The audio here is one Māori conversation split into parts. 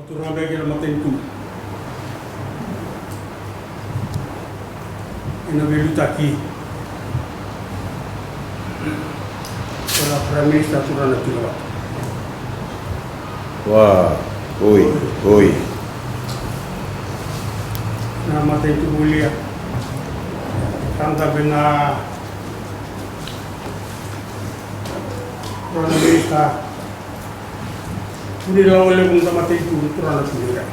Turang lagi nama tentu. Ina belu taki. Para Prime Minister turang na tilawa. Wah, oi. Nama tentu mulia. Tangga bena Prime Minister. Ini lawan lebung sama tentu turang na tilawa.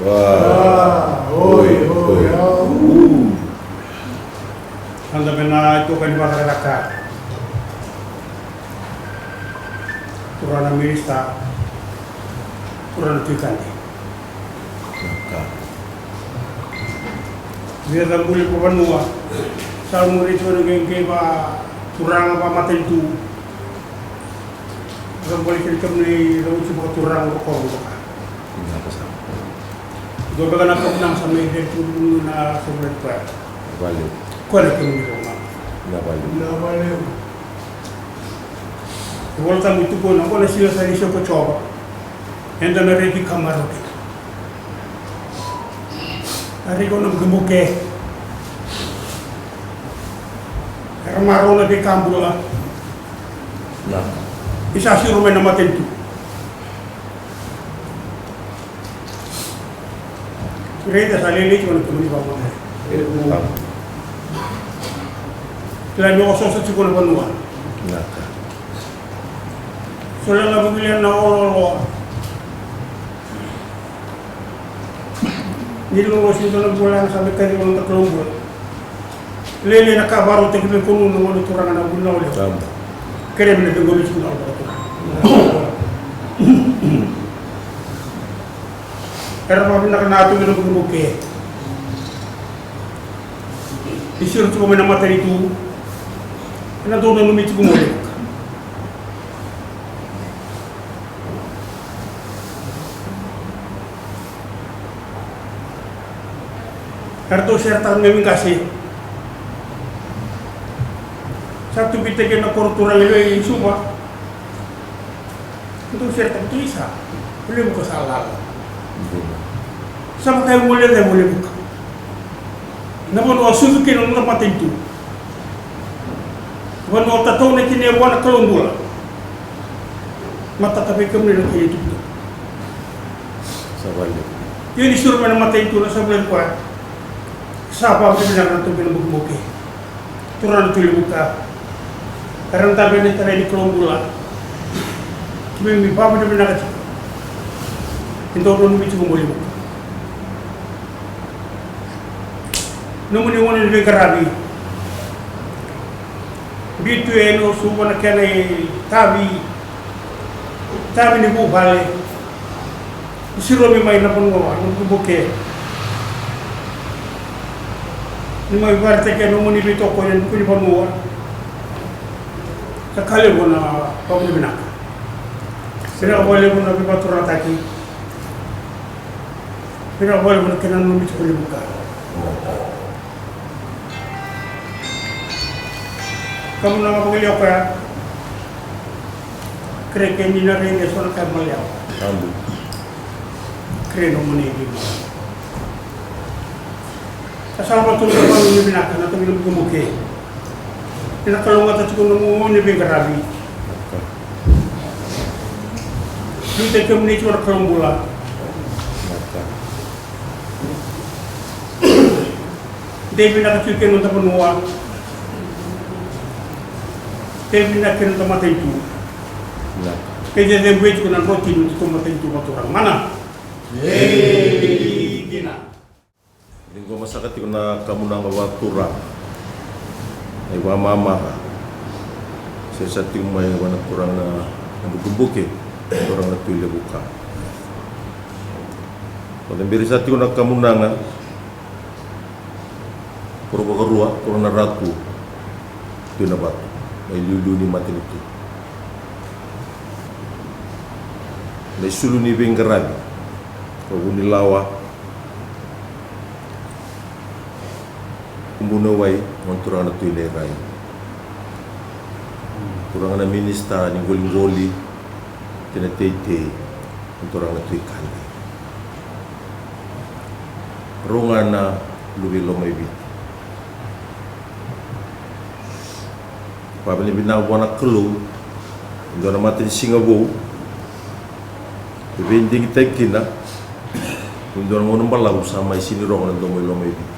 Wah, oi. Tangga bena itu kan di masyarakat. Turang na Minister. Turang na tilawa. Biar tak boleh penuh. Saya murid itu dengan ba turang apa mata itu. Tak boleh kita ni lalu cuma turang rokok. Dua bagan aku nang sama itu na sebelah tu. Balik. Kau ada kini rumah. Nggak balik. Kalau tamu itu pun aku nasi saya ni siapa coba. Hendak nak di kamar okey. Hari kau nak gemuk ke? Kemarin nak di kampung lah. Nah, Bisa suruh main nama tentu. Kereta saya ni cuma nak beli bawang. Kalau ni osok cukup nak penuh. nah. Soalnya nak beli na orang. Ni lo sih tu nak bulan sampai kali orang tak keluar. Lele nak kabar untuk kita kono nak turang anak guna oleh. Sama. Kerja mana tunggu di sana orang tu. Kerana apa nak kena tu kita bukan ke. Disuruh cuma mana mata itu. Kena tu nak mesti cuma boleh. Kartu serta memang kasih. Satu bita kena korturan itu semua. Itu serta itu bisa. Boleh buka salah. Sama kayak boleh buka. Namun wasu kena nak mati itu. Namun waktu tahu nak kini buat kelumbul. Mata tapi kemudian nak itu. Sabalik. Dia disuruh mana mati itu rasa boleh buat. Siapa yang benar nanti bila buka. Turun tu buka. Karena tak benar tadi di kelompok lah. Kami mimpi apa benar kecil. Itu orang mimpi cuma boleh buka. Namun yang mana lebih kerabi. Bitu eno suba nak kena tabi ni buka balik. Siro mi main apa ngawa, nunggu buka. Ni mai barte ke namun ni bitu ko yang kuni panuwa. Sekali pun apa benar. Tidak boleh pun nabi batur ataki. Tidak boleh pun kena nabi boleh buka. Kamu nama beliau apa? Kerja ni nak ini soal kamu beliau. Ambil. Kerja namun ini. Asal betul betul ini benar kerana tu belum kemuke. Kita kalau nggak tahu namun ini berkerabi. Kita kemudian cuma kelompok. Dewi nak cuci untuk penuah. Dewi nak kena tempat itu. Kerja Dewi juga nak roti untuk tempat itu orang mana? Dina. Linggo masyarakat ko na kamu nang bawa turang. Ay mama. Sa ting may wana turang na nagbubuke. Turang na tuloy buka. Kalau beri sa ko na kamu nang puro bagarua, puro na raku. Ito na batu. May lulu ni mati itu. May sulu ni bengkeran. Kalau ni lawa. Kumbunaway, turang na ito ileray. Turang na minista, ninggol-inggoli, tinatay-tay, turang na ito ikali. runga na luwi lomay bit. Pabili binawa na kelu, ndo na matin Singapore, ibinding tekina, ndo na ngunong balaw sama isini runga na domoy lomay bit.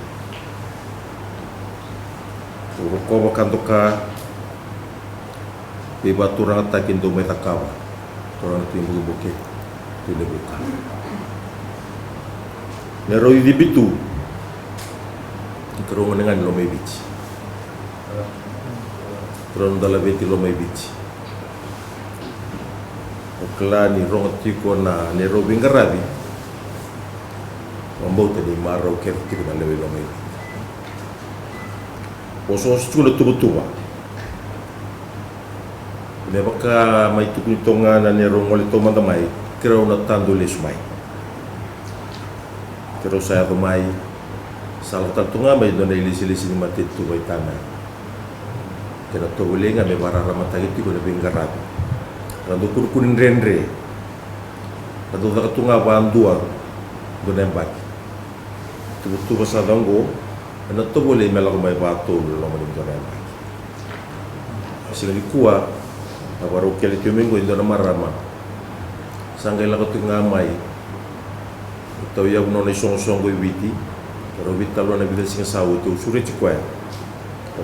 Ko bakanto ka iba turang takin do metakawa turang timbu buke tilebuka nero di bitu kerong dengan lomay beach turang dala beti lomay beach okla ni rong tiko na nero bingarabi mambau tadi maro kerti na lewe lomay beach oso chula tuba ne baka mai tukuni tonga na nero ngole toma damai kero na tando lesmai kero saya domai salah tantunga mai dona ilisi-ilisi ni mate tu bai tana kena to bolenga me barara matagi ti ko na bengarat rando kurkunin rendre rando tunga bandua dona mbak tu basa dango na to boleh melak mai batu lo maning dona mbak singali kuwa baru kali tu minggu indo na marama sangai la ko tunga mai to ya no ne song go witi ro vitalo na bidal singa sawu to sure ci kwa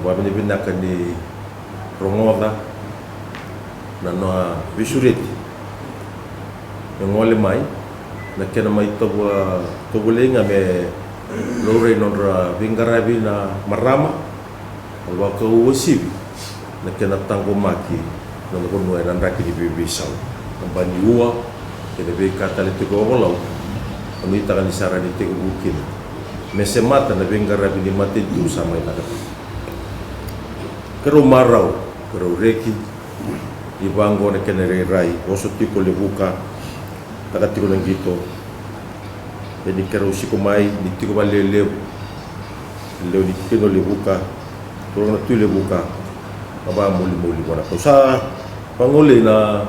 ba ni binaka ni rongoda na no bisureti ngole mai na kena mai to bolenga me lore nonra bingarabi na marama alwa ko wasibi na kena tango maki na ko no era ndaki di bibisau bani uwa kena be katale to go law ani takan isara ni te bukin mese mata na bingarabi ni mate tu sama ina kero marau kero reki ibango na kena rai oso tiko le buka takatiko nang gito jadi kero siko mai di tiko bale leo di keno le buka turun tu le buka aba muli wana kosa pangole na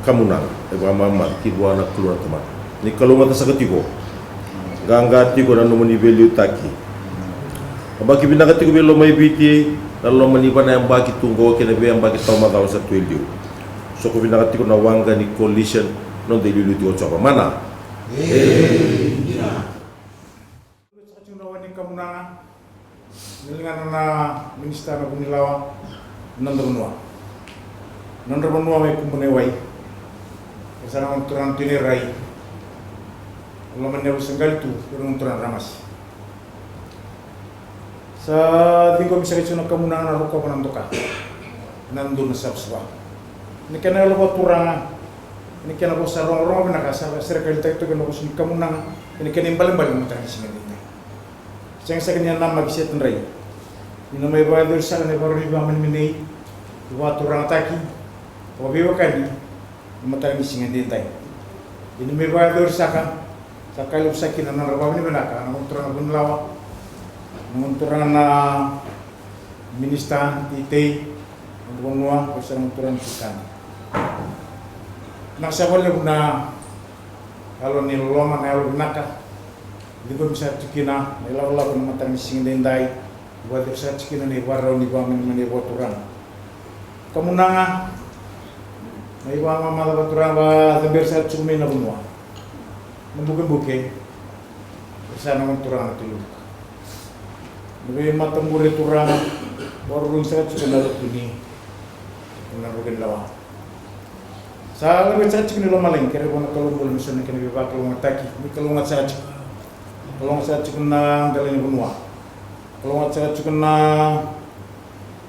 kamunang eba mama kibwa na keluar teman ni kalau mata sakatiko gangga tiko na nomoni value taki aba kibina katiko belo mai biti lalu manibana yang bagi tunggo kena be yang bagi tau magaw sa tuilio so ko bina katiko na wanga ni coalition non de lilu tiko coba mana Kamunanga nilingan na minister na Bunilawa nandronwa may kumpuneway kasana ng turang tiniray alaman niya usang tu pero ng turang ramas sa di ko misakit ng Kamunanga na ruko ko ng doka nandun na sa uswa ni kanalo ko turang ini kena ko sa rong nakasa circle tayo to kena ko sa Kamunanga ini kena imbalang-balang mo tayo singa dito Siyang sa kanya na mag-isip ng ray. Ino may bayador sa kanila baru iba man minay. Iwa turang ataki. Wabiwa kani. Matang ising hindi tayo. Ino may bayador sa ka. Sa kalip sa kinanarabaw ni Manaka. Anong turang Bunilawa. Anong turang na ministan, titay. Ang buwan o sa anong turang Tukana. Nagsawal na kalau niloloman na alo Manaka. Hindi ko bisa cikina, nilawala ko naman tayong singinday, buat sa cikina ni waraw ni bamin mani boturan. Kamunanga, may iba mga boturan ba tambir sa cumi na bunwa. Nambukin-bukin, sa naman turang tulog. Nabi matamburi turang, warung sa cikina na tuni, nambukin lawa. Sa labit sa cikina lumaling, kaya ko nakalumbol misalnya kaya bibakal mataki, may kalungat sa cikina. Kalau saya cekena dalam benua, kalau saya cekena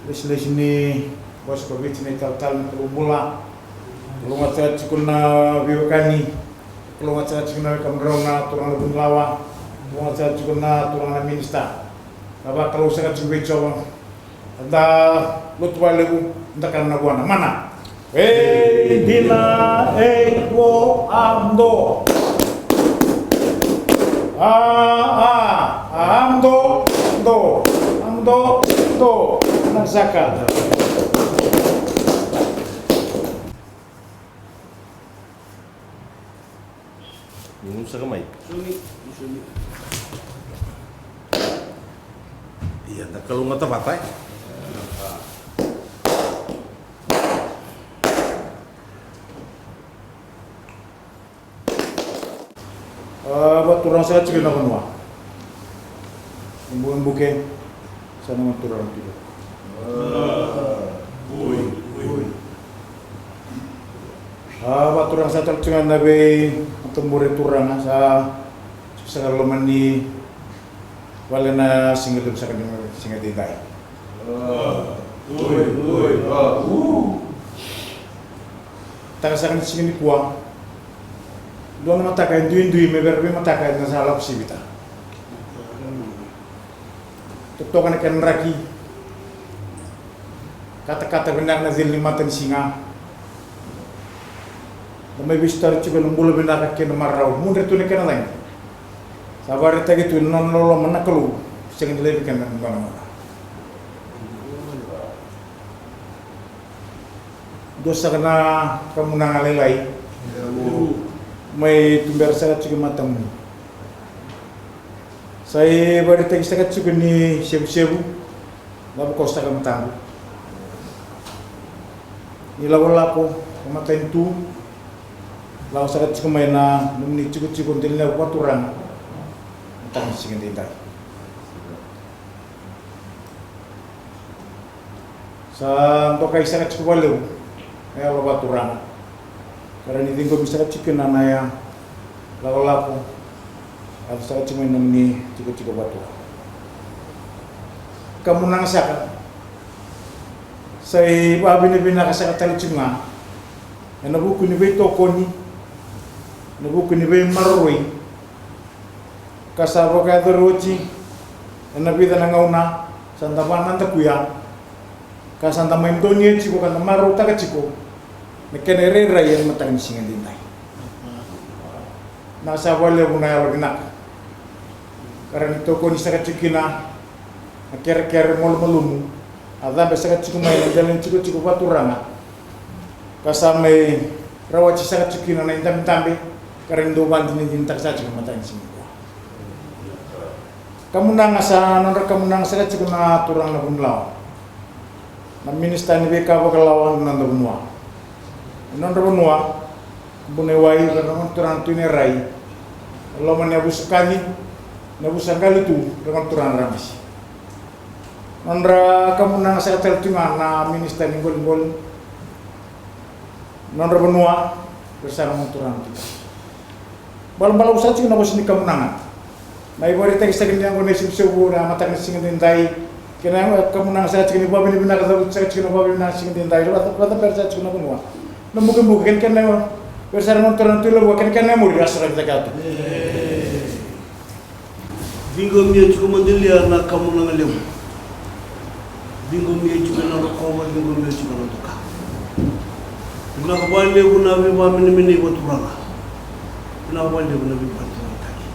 les ini bos covid ini tal kalau mula, kalau saya cekena biokani, kalau saya cekena kamrona turang Bunilawa, kalau saya cekena turang minista, apa kalau saya cekena coba, ada lutuan legu, entah karena buana mana? Dina wo amdo. Amdo, nagsaka. Minum sa kamay. Suni. Iya, tak kalau ngata batai. Buat turang saya cikin apa nuah? Bukan saya nama turang itu. Buat turang saya cikin nabe tembure turang sa kalau mandi walena singgah sa kanila singgah ditay. Taka sa kanila singgah kuang. Doon na matakain, duin-duin, may verbe matakain na sa halap sibita. Tutok na kan raki. Kata-kata benar na zil limatan singa. Na may bistar juga lumbulo benar ka marraw. Mundre tu na kan lang. Sabar tagi tu non lolo manakalu. Sing dilebi kan ng bana. Dosa kana kamu nangalelai. May tumber sagat juga matang. Saya baru tadi sagat juga ni sebu-sebu, lalu kau sagat matang. Ni lapo matang tu, lalu sagat juga main na, ni cukup untuk nilai kuaturan, matang singen tindak. Sa untuk kai sagat juga balu, ya kuaturan. Karena ini tinggal bisa cikin anaya laku atau saya cuma nemani cukup batu. Kamu nang saka saya babi ni bina kasaka tali cuma na buku ni beto koni na buku ni be maroi kasaba ka roci na bida na ngauna santa bananta kuya kasanta maindoni ciko kan maro taka ciko Nekenere rayan matang singan dintai. Nasa wale bunaya lagnak. Karena itu kau nisaka cikina, ker mol-molumu. Ada besaka cikuma yang jalan ciku baturanga. Kasame rawaci saka cikina na intam-tambe. Karena itu banding dintak saja matang singan. Kamu nang asa nondra kamu nang saka cikuna turang na bunlaw. Na ministan beka bakalawan nanda bunwa. Nondra benua bunewai dengan turang tune rai lo menebu sekali itu dengan turang ramis nondra kamu nang saya teltima na minister ninggol nondra benua bersama turang itu balam usaha cuma nabos ni kamu nangan na ibari tegi segini yang gone sibsebu na matang singin dintai kena kamu nang saya cuma babi ni bina kata saya cuma babi na singin dintai kata persa cuma benua Mungkin kan nama besar motor nanti lo bukan kan nama murid asal kita kata. Bingung dia juga mendelia nak kamu nangalem. Bingung dia juga nak kau, bingung dia juga nak tukar. Nak balik pun nabi mini buat orang. Nak balik pun nabi buat orang lagi.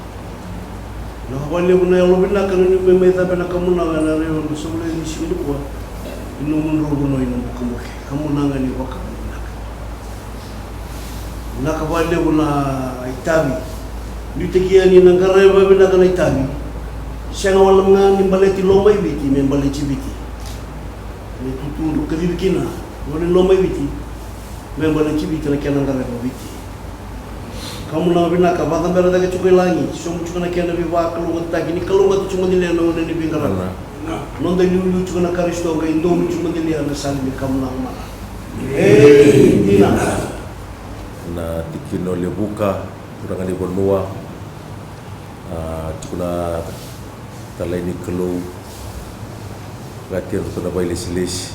Nak balik pun yang lebih nak kan ni memang tapi nak kamu nangal yang sebelum ini sini buat. Inu menurut kamu nangal ni wakam. Nakabale una itabi nitekia ni nangare babe nakana itabi sanga wala nga ni baleti lomay biti men baleti biti ni tutu kadibikina wala lomay biti men baleti biti na kana ngare biti kamu na bina ka bata bera daga chukai langi somu chukana kana biwa kalu ngata gini kalu ngata chuma dile na wala ni bingara non da lu chukana karisto ga indomi chuma dile na sali kamu na ma dina na tikino lebuka kurang ni bonua tukuna talai ni kelu latihan tu na baile silis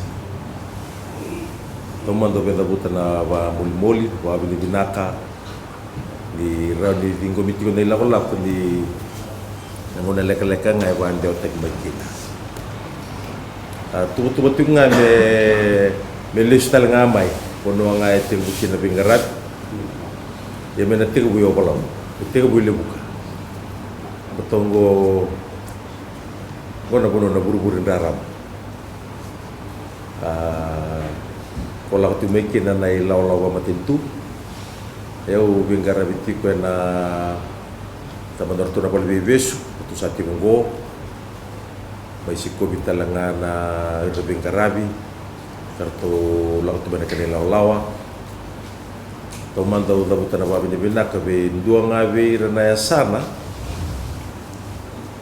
toman do benda butana wa muli wa bini binaka di rani dingo mitiko na ilako di ngona leka ngai wa ande otek bakina tubu nga me listal ngamai pono ngai tibuki na bingarat ya mena tiga buyo balam, tiga buyo lebuka. Betongo, gona na buru-buru daram. Kalau aku mekin na ilaw-law matintu, eu bingara biti ko na tamador tu na pali bebesu, tu sati monggo. may sikobi talanga na irbing karabi karto lang tu bana kanila lawa to man daw na babi ni binaka be dua ngabe rana sana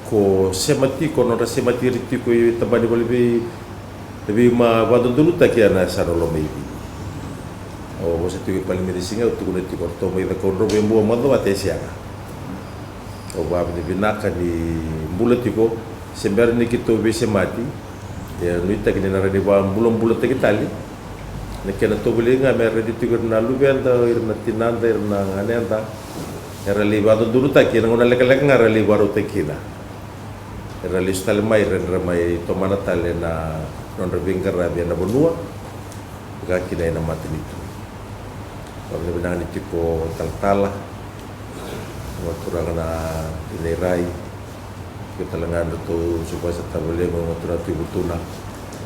ko semati ko no semati riti ko tabani ko lebih ma badon dulu tak ya na sana lo mai o você tem que paling medicinha tu kuno ti korto mai da korro be mbo mado atesia o babi ni binaka ni bulati ko sember ni kito be semati ya nuita kini nara di bawah bulan-bulan tadi tali nak kena tu boleh nggak mereka di tiga nalu benda irna tinanda irna ane anda era libado dulu tak kira ngona lek-lek ngara libado tekina era listal mai ramai tomana tale na non rebingkar rabi na bonua kaki na mati itu kalau benang ni tipo tal-tala kurang na dinerai kita lengan tu supaya serta boleh mengatur tibutuna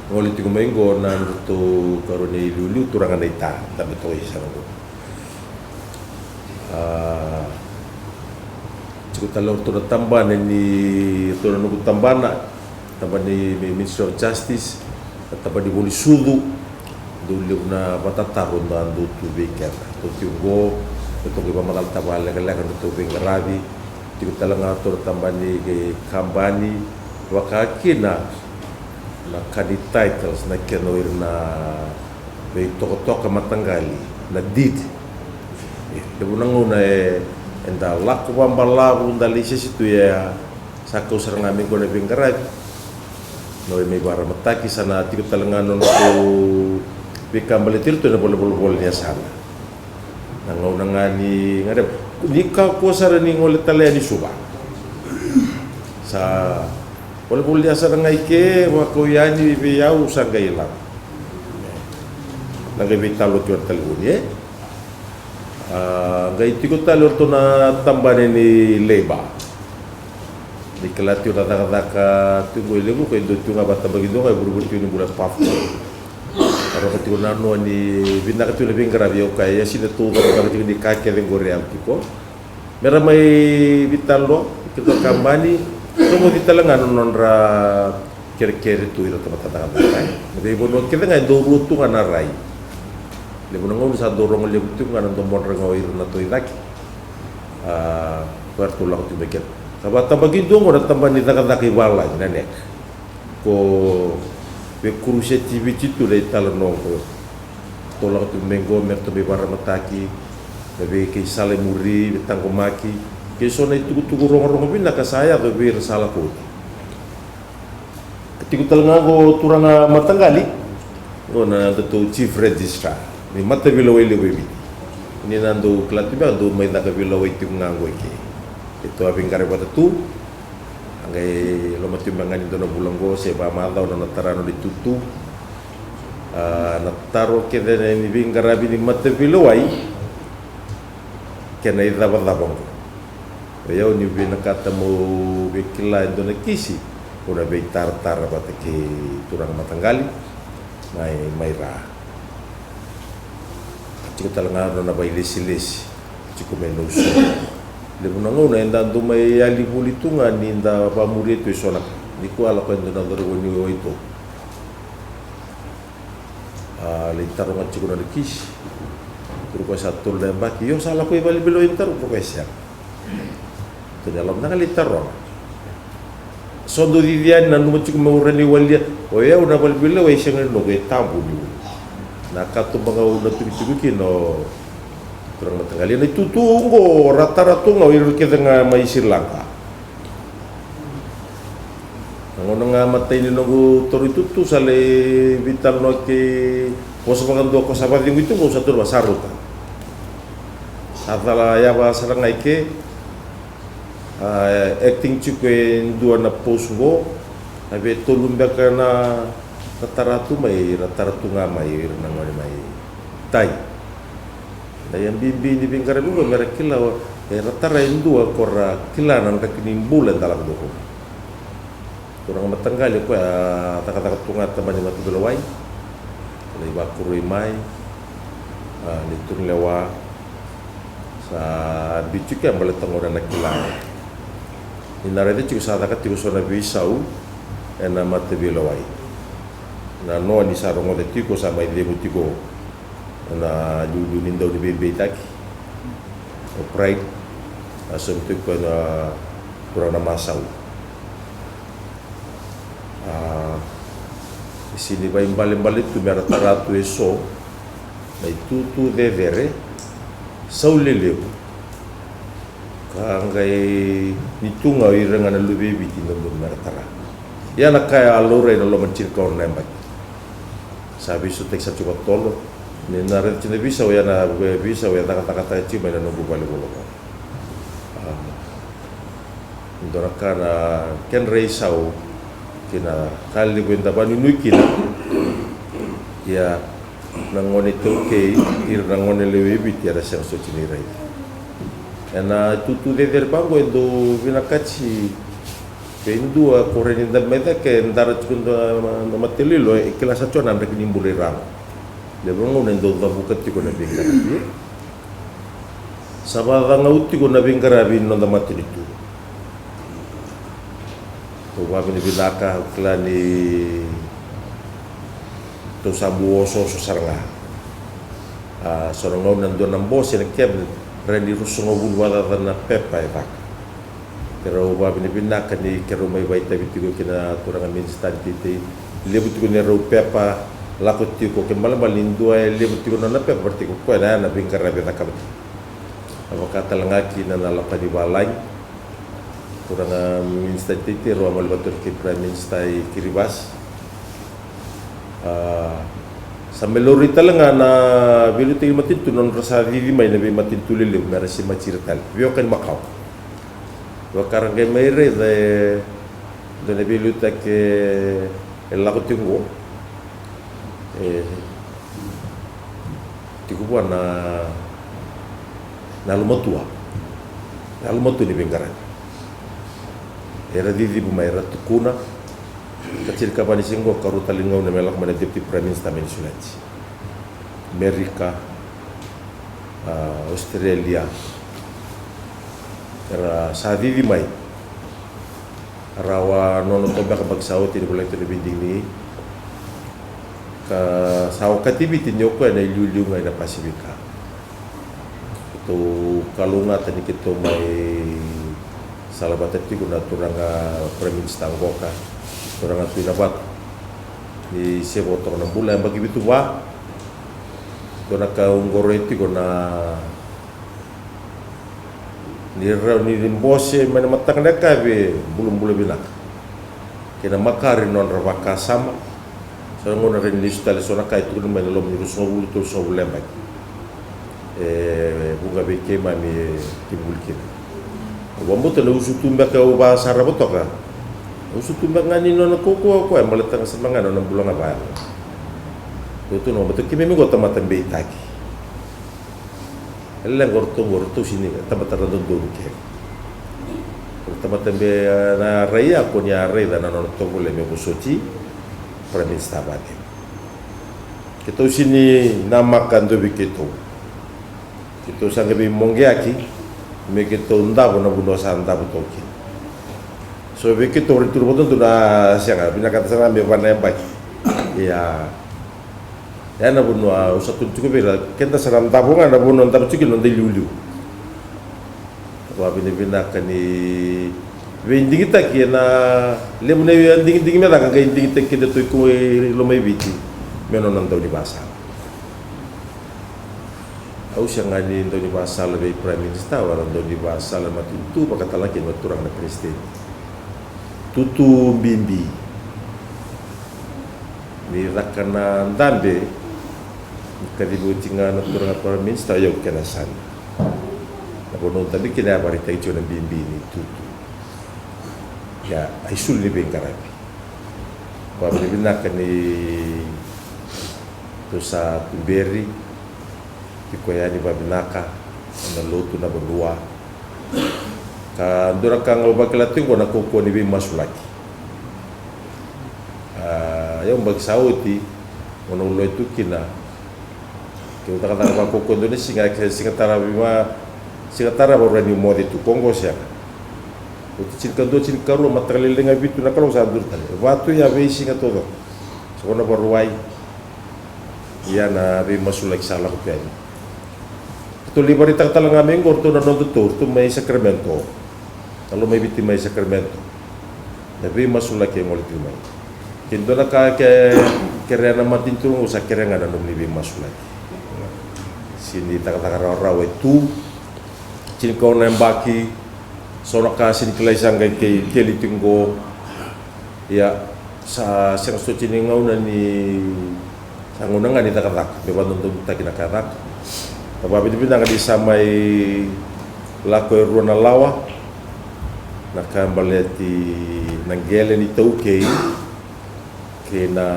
ngoli tigo menggo na tu karuni lulu turangan ita tapi tu isang ko cukup talor tu tamban ni tu nunggu tambana tamban ni Ministry of Justice tamban di boli sudu dulu na batatahun na tu beker tu tigo tu ko mamal tabal lek tu bengarabi tigo talanga tu tamban ni kambani wakakina na kadi titles na kenoir na be toko matanggali na did debu nanguna enda laku bambalabu ndali situ ya sako serang ami gone bengkarai no me bara mataki sana tigo talangano no be kambale tirto na bol nya sana nangau nangani ngade nikah ko sarani ngole tale di suba sa walaupun dia sarang ke wako yani be yau sangai lang lagi be talo tu talun ye gai tiko talur tu na tambane ni leba di kelati udah taka tunggu lebu ko indo tunga bata bagindo kai buru-buru ni bulan paf karo ketiko nanu ni bina ketu lebih ngarabi o kai ya sine tu karo ketiko di kake le gore am tiko mera mai bitalo kita kambani Tomo di talangan nonra kere-kere tu ira tempat tangan kai. Tapi bono kita ngai do rutu ngana rai. Le bono ngau sa dorong le butu ngana do mon ngau ira na to iraki. Kuartu lang tu beket. Kabata bagi do ngora tamban ni taka-taka bala nanek. Ko be kuruse TV tu le talano ko. Tolak tu menggo mer to be baramataki. Be ke sale muri betangko maki. Kesona itu rong-rong bina ka saya ke bir salah ko. Ketika talanga go turanga matanggali go na to chief registrar. Ni mata bilo wele bebi. Ni nando klatiba do mai na ka bilo itu ngango ke. Itu abing kare bata tu. Angai lo mati mangani do na bulango se ba mata na tarano ditutu. Na taro ke de ni bingarabi ni mata bilo wai. Kena ida badabong. Yo ni bina kata mo bekila indona kisi una be tar bata ke turang matanggali mai ra ciko talanga na bai lesi ciko menus le bunanga una enda do mai ali bulitunga ni nda ba muri to sona ni ko ala ko indona do ni o ito le tarunga ciko na kisi turu ko satu lembak yo sala ko bali belo inter ko kesa dalam na litaron sondo di dia na no chiku maurani walia o ya una balbila wa isang no ge tambu na katu banga una tuki no kurang matangali na tutungo rata-rata nga wiru kita nga mai Sri Lanka ngono nga matay ni no tori tutu sale vital no ke poso magando ko sabat yung itu ko sa tur basaruta atala ya ba sarang ke acting cikwe dua na posgo abe tolumba kana tataratu nga mai nangoni mai tai dayan bibi ni bingkare bu merakila ratara indua korra kilanan kakini bulan dalam doko kurang matanggali ko taka tunga tamani matu belawai lai bakurui mai litun lewa sa bicuke ambale tangora nakila inara itu juga saat akan tiru sona bisau ena mate bilawai na no ni sarongo de tiko sama ide tiko na juju nindo di bebe taki o pride asam tiko na kurang na masau sini vai bale tu mera taratu eso mai tutu devere sauleleu kangai nitunga iranga na lubi biti no mera tara ya na kaya alore no lo mancir kor nembak sabi su tek sa cuba tolo ni na ret cine bisa ya na bisa ya kata-kata cima na no bale bolo ndora kana ken reisau kina kali benda banu nukina ya nangone toke ir nangone lewe biti ada sang so cini rai ena tutu de derbango endo vinakachi pendu a koreni da meta ke ndara chunda na matelilo e kila sa chona ndek nimbule rang le bongo nendo da bukati ko na bingara bi sabada ngauti ko na bingara bi no da matilitu to wabini binaka klani to sabu oso saranga sorongau nan donam bos ene keb rendi rusungo bulwada na pepa e bak pero wabini binaka ni kero mai baita bitigo kina turanga minstanti te lebutu ne ro pepa lakuti ko ke malam balindua lebutu na pepa berti ko na bingkara be nakabti avokata langaki na lapani balai kurang minsta titi ruang batur ki prime minister Kiribas sambil lori talanga na bilu ti matin tunon rasa di mai na matin tulile mera si macirtal bio kan makau wa karang ke mere de ne bilu ta ke el lago tingo tikuwa na lumatua ni bengaran era didi bumaira tukuna kecil kapani singgo karu talingau na melak mana deputy prime minister mensulati Amerika Australia era sa didi mai rawa nono toba ka bagsao ti boleh binding ni ka saw katibiti nyoko na iluliu ngai na Pasifika itu kalunga tani kito mai salah batati kuna turanga premis tanggoka turanga tuinabat di seboto na bula yang bagi bitu wa kuna ka unggoreti kuna ni rimbose mana matang deka be bulum bule binak kena makari non ravaka sama ngona ren listale sona kai tu men lom ni so bulu to so lembak bunga be kema mi timbulkin wambo tele usutumba ka uba sarabotoka usutumba ngani nona koko ko maletang semanga nona bulang apa itu no betul kimi mi gota matan be taki ellen gorto sini tempat tertentu ke tempat be na raya ko nya raya na nona to bole me busoci premis tabate kita sini namakan do biketo kita sangabi mongeaki mekito ndabo na buno sa ndabo toki so mekito ritur boton tu na sianga bina kata sana me wana empat ya na buno usatu cukup bela kenta sana tabungan na buno ndabo cuki no ndeliulu wa bina kani winding kita ki na lemune ding me da ka ding te ki de to ko lo mai biti meno nan taw di basa au sangani ndo di basa lebih prime minister waran ndo di basa le matutu pakata lagi maturang na presiden tutu bimbi ni rakana ndambe kadibu tinga na turang prime minister yo kenasan nabono tabi kina barita ijo na bimbi ni tutu ya aisul ni bengarabi kwa binaka ni tusa tuberi Pikoyani babinaka na lotu na berdua ka ndora kang obakla tingo na koko ni bi masulaki yung bagsauti ono loy tukina ke uta kata ba koko Indonesia singa tara bima singa tara borani modi tu Kongo sia o cinka ru matakale lenga bitu na kalau sadur tale watu ya veisi nga todo so na baruai ya na be masulak sala ko pian to libari tak talanga mengor to na no to may Sacramento kalau may biti may Sacramento na be masulak ke ngol timay kendo na ka ke rena matinturong usa kerenga na no be masulak sini tak rawe tu cinka na mbaki sono kasin kelaisang kay kelitinggo ya sa siyang suci ngau na ni sangunang nga ni takatak beban untuk kita kinakatak tapi di bidang di samay lako ruana lawa nakambaleti nanggele ni tauke kena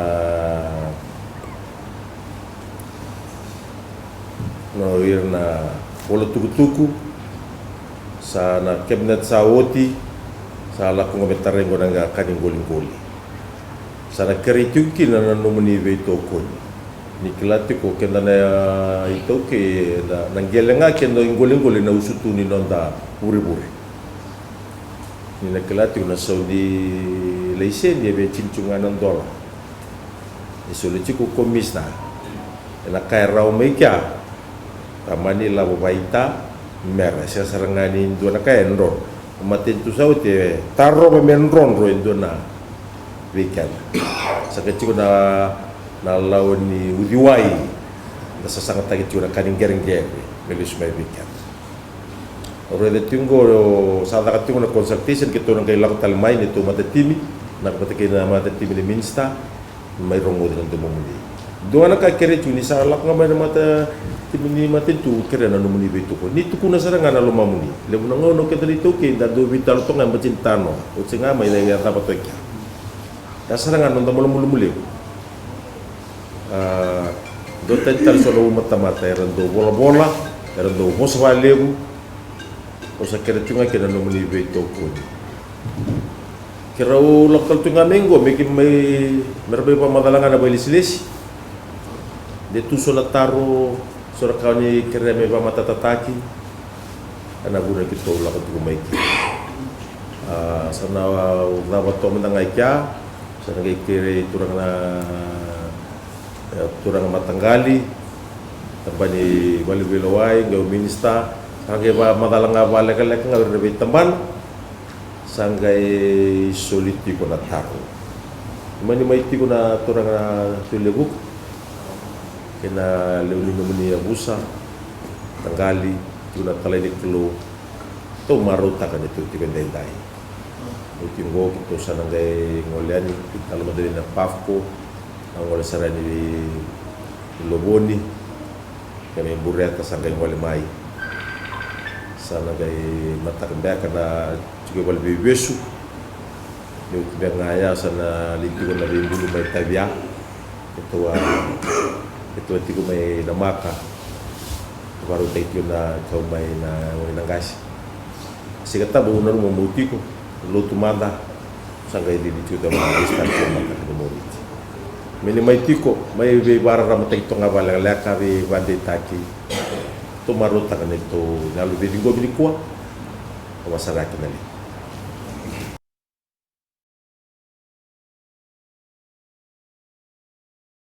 no irna polo tuku sa na cabinet sa oti sa la kung metarengo nga kaning goling-goli sa na karityuki na nanumuni veto ko ni kilati ko kenda na ito ke nanggele nga kendo yung goling-goli na usutuni nonda puri-puri ni na kilati ko na Saudi leisen dia be cinchungan ng dola isulichi ko komis na kaya raw may kya kamani la babaita merah saya serangani indona kaya enron umatin tu sau te taro menron ro indona weekend sakit ko na lawan ni udiwai nasa sangat takit ko na kaning gereng melis may weekend oro de tingo sa dakat ko na consultation kito nang kay laktal may nito matatimi nakapatay na matatimi ni minsta may rongo din ang dumumuli doon na kakere ni sa lak nga may na mata timini matin tu kira na numuni betu ko ni tuku na saranga na lumamuni lebu na ngono ke dali to ke da do vital to nga macintano o singa may na nga dapat to kya da saranga no da mulumuli do tental so lo mata eran do bola eran do moswa lebu o sa kira tunga ke na numuni betu ko kira o lokal tunga mengo mekin may merbe pa madalangan na bailislis de tu solataro sura kani kereme ba matatataki ana guna kito la ko maiki sana na wato mendangai kya sana kire turang matanggali tambani bali belowai go minista sangai ba madalanga bale kalek ngabe tamban sangai soliti ko na tako mani maiti ko na turang tuleguk kena leuli nomuni abusa tanggali tuna talai di kelo to maruta kan itu tibendai utingo kito sana ngai ngoliani kita madali na pafko ngol sarani di loboni kami bureta sangai ngol mai sana ngai matak mbaka na juga bal bebesu ni ngaya sana ligo na bulu mai tabia itu tigo may namaka baru tayo na ikaw may nangas sigata buo na mamuti ko luto manda sanggay dito da mga distansya mata dumuli minimay tiko may bara ramatay ito nga balang laka bi bandi taki tumaruta ka nito nalubi linggo binikwa masaraki na